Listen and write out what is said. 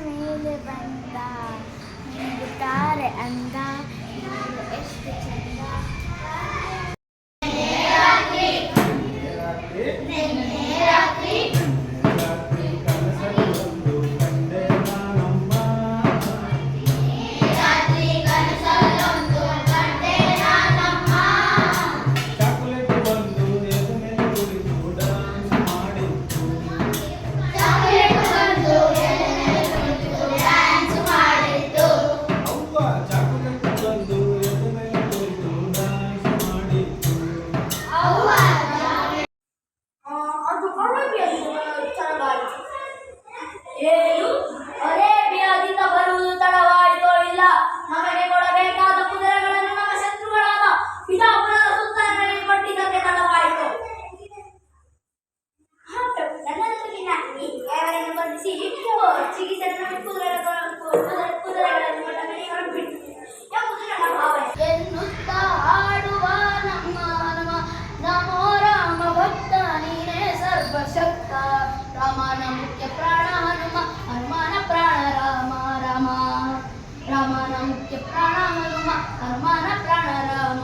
ಮೇಲೆ ಬಂದ ಮಿಂಗುತ್ತಾರೆ ಅಂದ ನೋಡು ಎಷ್ಟು ಚಂದ. ಏನು ಅರೇಬಿಯಾದಿಂದ ಬರುವುದು ತಡವಾಯಿತೋ ಇಲ್ಲ, ನಮಗೆ ಕೊಡಬೇಕಾದ ಕುದುರೆಗಳನ್ನು ನಮ್ಮ ಶತ್ರುಗಳಾದ ಪಿತಾಪುರದ ಸುಲ್ತಾನರಿಗೆ ಕೊಟ್ಟಿದ್ದಕ್ಕೆ ತಡವಾಯಿತು. ಅವರನ್ನು ಬಂಧಿಸಿ ಪೋರ್ಚುಗೀಸರು ನಮಗೆ ಕುದುರೆಗಳನ್ನು ಕೊಟ್ಟ ಮೇಲೆ ಹೊರಬಿಟ್ಟು ಎಂಬುದು ನನ್ನ ಭಾವನೆ ಎನ್ನುತ್ತಾ ಹಾಡುವ ನಮ್ಮ ಹನುಮ, ನಮೋ ರಾಮ ಭಕ್ತ ನೀನೇ ಸರ್ವಶಕ್ತ. ರಾಮನ ಮುಖ್ಯ ಪ್ರಾಣ ಹನುಮ, ಹನುಮನ ಪ್ರಾಣ ರಾಮ. ರಾಮ ರಾಮನ ಮುಖ್ಯ ಪ್ರಾಣ ಹನುಮ, ಹನುಮನ ಪ್ರಾಣ ರಾಮ.